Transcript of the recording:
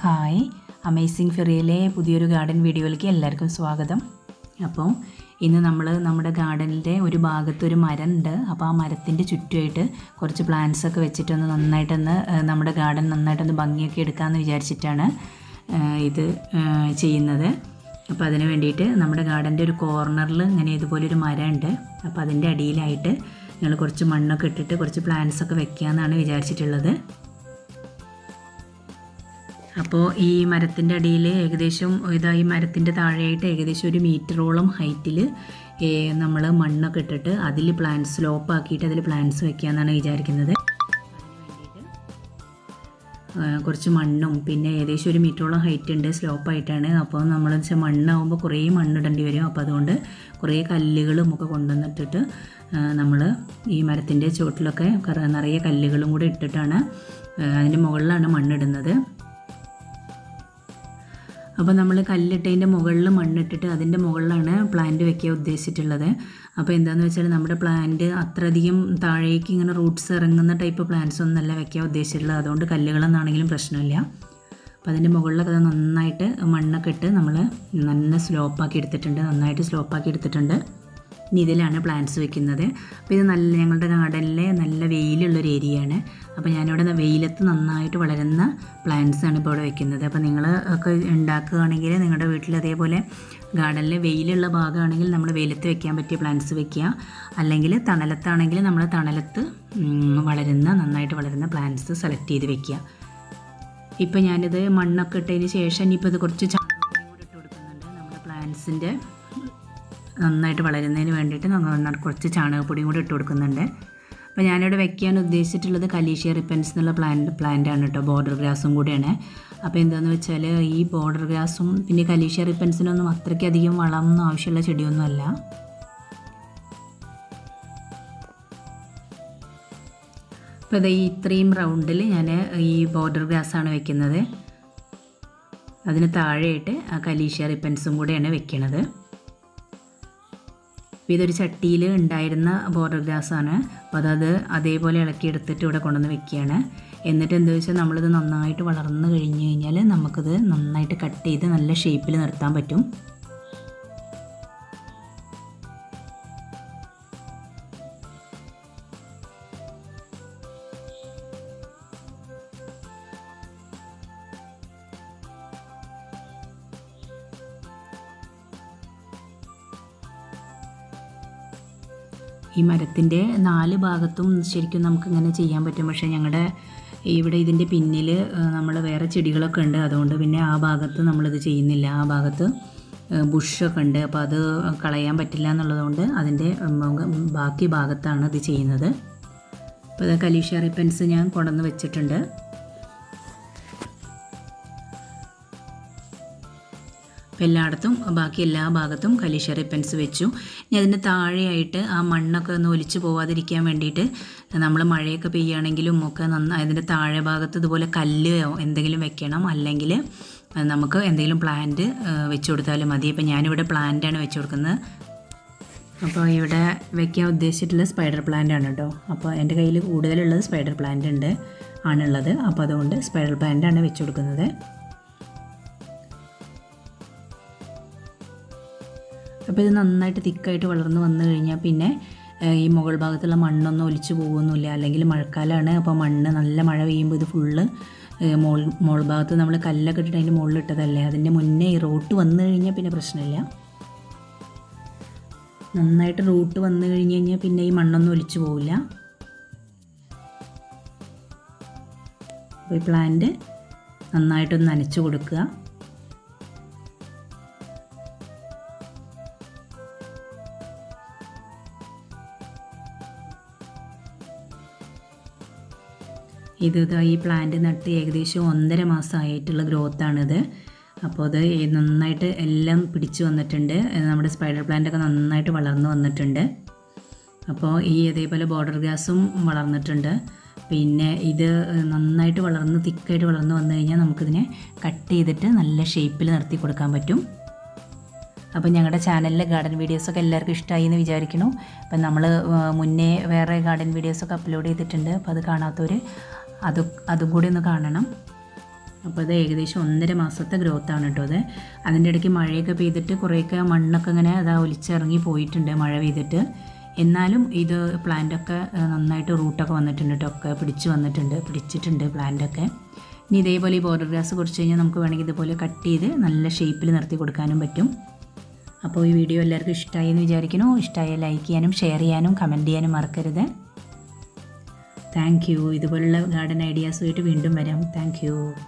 Hi, amazing ഫെറിയിലെ പുതിയൊരു garden വീഡിയോയിലേക്ക് എല്ലാവർക്കും സ്വാഗതം. അപ്പോൾ ഇന്ന് നമ്മൾ നമ്മുടെ ഗാർഡനിൻ്റെ ഒരു ഭാഗത്തൊരു മരം ഉണ്ട്. അപ്പോൾ ആ മരത്തിൻ്റെ ചുറ്റുമായിട്ട് കുറച്ച് പ്ലാന്റ്സ് ഒക്കെ വെച്ചിട്ടൊന്ന് നന്നായിട്ടൊന്ന് നമ്മുടെ ഗാർഡൻ നന്നായിട്ടൊന്ന് ഭംഗിയൊക്കെ എടുക്കാമെന്ന് വിചാരിച്ചിട്ടാണ് ഇത് ചെയ്യുന്നത്. അപ്പോൾ അതിന് വേണ്ടിയിട്ട് നമ്മുടെ ഗാർഡൻ്റെ ഒരു കോർണറിൽ ഇങ്ങനെ ഇതുപോലൊരു മരമുണ്ട്. അപ്പോൾ അതിൻ്റെ അടിയിലായിട്ട് ഞങ്ങൾ കുറച്ച് മണ്ണൊക്കെ ഇട്ടിട്ട് കുറച്ച് പ്ലാന്റ്സ് ഒക്കെ വെക്കാമെന്നാണ് വിചാരിച്ചിട്ടുള്ളത്. അപ്പോൾ ഈ മരത്തിൻ്റെ അടിയിൽ ഏകദേശം ഈ മരത്തിൻ്റെ താഴെയായിട്ട് ഏകദേശം 1 മീറ്ററോളം ഹൈറ്റിൽ നമ്മൾ മണ്ണൊക്കെ ഇട്ടിട്ട് അതിൽ പ്ലാന്റ്സ് സ്ലോപ്പാക്കിയിട്ട് അതിൽ പ്ലാന്റ്സ് വെക്കാമെന്നാണ് വിചാരിക്കുന്നത്. കുറച്ച് മണ്ണും പിന്നെ ഏകദേശം 1 മീറ്ററോളം ഹൈറ്റ് ഉണ്ട്, സ്ലോപ്പായിട്ടാണ്. അപ്പോൾ നമ്മൾ മണ്ണാകുമ്പോൾ കുറേ മണ്ണിടേണ്ടി വരും. അപ്പോൾ അതുകൊണ്ട് കുറേ കല്ലുകളും ഒക്കെ കൊണ്ടുവന്നിട്ടിട്ട് നമ്മൾ ഈ മരത്തിൻ്റെ ചുവട്ടിലൊക്കെ നിറയെ കല്ലുകളും കൂടി ഇട്ടിട്ടാണ് അതിൻ്റെ മുകളിലാണ് മണ്ണിടുന്നത്. അപ്പോൾ നമ്മൾ കല്ലിട്ടതിൻ്റെ മുകളിൽ മണ്ണിട്ടിട്ട് അതിൻ്റെ മുകളിലാണ് പ്ലാന്റ് വെക്കാൻ ഉദ്ദേശിച്ചിട്ടുള്ളത്. അപ്പോൾ എന്താണെന്ന് വെച്ചാൽ നമ്മുടെ പ്ലാന്റ് അത്രയധികം താഴേക്ക് ഇങ്ങനെ റൂട്ട്സ് ഇറങ്ങുന്ന ടൈപ്പ് പ്ലാന്റ്സ് ഒന്നല്ല വെക്കാൻ ഉദ്ദേശിച്ചിട്ടുള്ളത്. അതുകൊണ്ട് കല്ലുകളെന്നാണെങ്കിലും പ്രശ്നമില്ല. അപ്പോൾ അതിൻ്റെ മുകളിലൊക്കെ നന്നായിട്ട് മണ്ണൊക്കെ ഇട്ട് നമ്മൾ നല്ല സ്ലോപ്പാക്കി എടുത്തിട്ടുണ്ട്, നന്നായിട്ട് സ്ലോപ്പാക്കി എടുത്തിട്ടുണ്ട്. ഇനി ഇതിലാണ് പ്ലാന്റ്സ് വെക്കുന്നത്. അപ്പോൾ ഇത് ഞങ്ങളുടെ ഗാർഡനിലെ നല്ല വെയിലുള്ളൊരു ഏരിയയാണ്. അപ്പോൾ ഞാനിവിടെ വെയിലത്ത് നന്നായിട്ട് വളരുന്ന പ്ലാന്റ്സാണ് ഇപ്പോൾ ഇവിടെ വെക്കുന്നത്. അപ്പോൾ നിങ്ങൾ ഒക്കെ ഉണ്ടാക്കുകയാണെങ്കിൽ നിങ്ങളുടെ വീട്ടിൽ അതേപോലെ ഗാർഡനിൽ വെയിലുള്ള ഭാഗമാണെങ്കിൽ നമ്മൾ വെയിലത്ത് വെക്കാൻ പറ്റിയ പ്ലാന്റ്സ് വെക്കുക. അല്ലെങ്കിൽ തണലത്താണെങ്കിൽ നമ്മൾ തണലത്ത് നന്നായിട്ട് വളരുന്ന പ്ലാന്റ്സ് സെലക്ട് ചെയ്ത് വെക്കുക. ഇപ്പോൾ ഞാനിത് മണ്ണൊക്കെ ഇട്ടതിന് ശേഷം ഇനിയിപ്പോൾ ഇത് കുറച്ച് ചാണകപ്പൊടി കൂടി ഇട്ട് കൊടുക്കുന്നുണ്ട്. നമ്മുടെ പ്ലാന്റ്സിൻ്റെ നന്നായിട്ട് വളരുന്നതിന് വേണ്ടിയിട്ട് നമ്മൾ കുറച്ച് ചാണകപ്പൊടിയും കൂടി ഇട്ട് കൊടുക്കുന്നുണ്ട്. അപ്പോൾ ഞാനിവിടെ വെക്കാൻ ഉദ്ദേശിച്ചിട്ടുള്ളത് കലീഷ്യ റിപ്പൻസ് എന്നുള്ള പ്ലാന്റാണ് കേട്ടോ. ബോർഡർ ഗ്രാസും കൂടിയാണ്. അപ്പോൾ എന്താണെന്ന് വെച്ചാൽ ഈ ബോർഡർ ഗ്രാസും പിന്നെ കലീഷ്യ റിപ്പൻസിനൊന്നും അത്രയ്ക്കധികം വളമൊന്നും ആവശ്യമുള്ള ചെടിയൊന്നും അല്ല. അപ്പോൾ ഇത് ഇത്രയും റൗണ്ടിൽ ഞാൻ ഈ ബോർഡർ ഗ്രാസാണ് വെക്കുന്നത്. അതിന് താഴെയായിട്ട് ആ കലീഷ്യ റിപ്പൻസും കൂടെയാണ് വെക്കുന്നത്. അപ്പോൾ ഇതൊരു ചട്ടിയിൽ ഉണ്ടായിരുന്ന ബോർഡർ ഗ്രാസാണ്. അപ്പോൾ അത് അതേപോലെ ഇളക്കിയെടുത്തിട്ട് ഇവിടെ കൊണ്ടുവന്ന് വെക്കുകയാണ്. എന്നിട്ട് എന്താ വെച്ചാൽ നമ്മളിത് നന്നായിട്ട് വളർന്നു കഴിഞ്ഞ് കഴിഞ്ഞാൽ നമുക്കിത് നന്നായിട്ട് കട്ട് ചെയ്ത് നല്ല ഷേപ്പിൽ നിർത്താൻ പറ്റും. ഈ മരത്തിൻ്റെ 4 ഭാഗത്തും ശരിക്കും നമുക്കിങ്ങനെ ചെയ്യാൻ പറ്റും. പക്ഷേ ഞങ്ങളുടെ ഇവിടെ ഇതിൻ്റെ പിന്നിൽ നമ്മൾ വേറെ ചെടികളൊക്കെ ഉണ്ട്. അതുകൊണ്ട് പിന്നെ ആ ഭാഗത്ത് നമ്മളിത് ചെയ്യുന്നില്ല. ആ ഭാഗത്ത് ബുഷൊക്കെ ഉണ്ട്. അപ്പോൾ അത് കളയാൻ പറ്റില്ല എന്നുള്ളതുകൊണ്ട് അതിൻ്റെ ബാക്കി ഭാഗത്താണ് ഇത് ചെയ്യുന്നത്. അപ്പോൾ ഇത് കലീഷ്യ റിപ്പൻസ് ഞാൻ കൊണ്ടുവന്ന് വെച്ചിട്ടുണ്ട്. അപ്പോൾ എല്ലായിടത്തും ബാക്കി എല്ലാ ഭാഗത്തും കലീഷ്യ റിപ്പൻസ് വെച്ചു. ഇനി അതിൻ്റെ താഴെയായിട്ട് ആ മണ്ണൊക്കെ ഒന്ന് ഒലിച്ചു പോവാതിരിക്കാൻ വേണ്ടിയിട്ട് നമ്മൾ മഴയൊക്കെ പെയ്യുകയാണെങ്കിലും ഒക്കെ അതിൻ്റെ താഴെ ഭാഗത്ത് ഇതുപോലെ കല്ലോ എന്തെങ്കിലും വെക്കണം. അല്ലെങ്കിൽ നമുക്ക് എന്തെങ്കിലും പ്ലാന്റ് വെച്ച് കൊടുത്താലും മതി. അപ്പോൾ ഞാനിവിടെ പ്ലാന്റാണ് വെച്ച് കൊടുക്കുന്നത്. അപ്പോൾ ഇവിടെ വെക്കാൻ ഉദ്ദേശിച്ചിട്ടുള്ള സ്പൈഡർ പ്ലാന്റ് ആണ് കേട്ടോ. അപ്പോൾ എൻ്റെ കയ്യിൽ കൂടുതലുള്ളത് സ്പൈഡർ പ്ലാന്റ് ആണുള്ളത്. അപ്പോൾ അതുകൊണ്ട് സ്പൈഡർ പ്ലാന്റാണ് വെച്ച് കൊടുക്കുന്നത്. അപ്പോൾ ഇത് നന്നായിട്ട് തിക്കായിട്ട് വളർന്നു വന്നു കഴിഞ്ഞാൽ പിന്നെ ഈ മുകൾ ഭാഗത്തുള്ള മണ്ണൊന്നും ഒലിച്ചു പോകുന്നില്ല. അല്ലെങ്കിൽ മഴക്കാലമാണ്. അപ്പോൾ നല്ല മഴ പെയ്യുമ്പോൾ ഇത് ഫുള്ള് മുകൾ ഭാഗത്ത് നമ്മൾ കല്ലൊക്കെ ഇട്ടിട്ട് അതിൻ്റെ മുകളിലിട്ടതല്ലേ. അതിൻ്റെ മുന്നേ ഈ റൂട്ട് വന്നു കഴിഞ്ഞാൽ പിന്നെ പ്രശ്നമില്ല. നന്നായിട്ട് റൂട്ട് വന്നു കഴിഞ്ഞ് കഴിഞ്ഞാൽ പിന്നെ ഈ മണ്ണൊന്നും ഒലിച്ചു പോവില്ല. അപ്പോൾ ഈ പ്ലാന്റ് നന്നായിട്ടൊന്ന് നനച്ച് കൊടുക്കുക. ഈ പ്ലാന്റ് നട്ട് ഏകദേശം 1.5 മാസമായിട്ടുള്ള ഗ്രോത്താണിത്. അപ്പോൾ അത് നന്നായിട്ട് എല്ലാം പിടിച്ചു വന്നിട്ടുണ്ട്. നമ്മുടെ സ്പൈഡർ പ്ലാന്റൊക്കെ നന്നായിട്ട് വളർന്നു വന്നിട്ടുണ്ട്. അപ്പോൾ അതേപോലെ ബോർഡർ ഗ്രാസും വളർന്നിട്ടുണ്ട്. പിന്നെ ഇത് നന്നായിട്ട് തിക്കായിട്ട് വളർന്നു വന്നു കഴിഞ്ഞാൽ നമുക്കിതിനെ കട്ട് ചെയ്തിട്ട് നല്ല ഷേപ്പിൽ നിർത്തി കൊടുക്കാൻ പറ്റും. അപ്പോൾ ഞങ്ങളുടെ ചാനലിലെ ഗാർഡൻ വീഡിയോസൊക്കെ എല്ലാവർക്കും ഇഷ്ടമായി എന്ന് വിചാരിക്കുന്നു. അപ്പം നമ്മൾ മുന്നേ വേറെ ഗാർഡൻ വീഡിയോസൊക്കെ അപ്ലോഡ് ചെയ്തിട്ടുണ്ട്. അപ്പോൾ അത് കാണാത്തവർ അതും കൂടി ഒന്ന് കാണണം. അപ്പോൾ അത് ഏകദേശം 1.5 മാസത്തെ ഗ്രോത്താണ് കേട്ടോ അത്. അതിൻ്റെ ഇടയ്ക്ക് മഴയൊക്കെ പെയ്തിട്ട് കുറേയൊക്കെ മണ്ണൊക്കെ ഇങ്ങനെ ഒലിച്ചിറങ്ങി പോയിട്ടുണ്ട് മഴ പെയ്തിട്ട്. എന്നാലും ഇത് പ്ലാന്റൊക്കെ നന്നായിട്ട് റൂട്ടൊക്കെ വന്നിട്ടുണ്ട് കേട്ടോ, ഒക്കെ പിടിച്ചിട്ടുണ്ട് പ്ലാന്റൊക്കെ. ഇനി ഇതേപോലെ ഈ ബോർഡർ ഗ്രാസ് കുറച്ച് കഴിഞ്ഞാൽ നമുക്ക് വേണമെങ്കിൽ ഇതുപോലെ കട്ട് ചെയ്ത് നല്ല ഷേപ്പിൽ നിർത്തി കൊടുക്കാനും പറ്റും. അപ്പോൾ ഈ വീഡിയോ എല്ലാവർക്കും ഇഷ്ടമായി എന്ന് വിചാരിക്കുന്നു. ഇഷ്ടമായ ലൈക്ക് ചെയ്യാനും ഷെയർ ചെയ്യാനും കമൻറ്റ് ചെയ്യാനും മറക്കരുത്. Thank you. ഇതുപോലുള്ള ഗാർഡൻ ഐഡിയാസുമായിട്ട് വീണ്ടും വരാം. Thank you.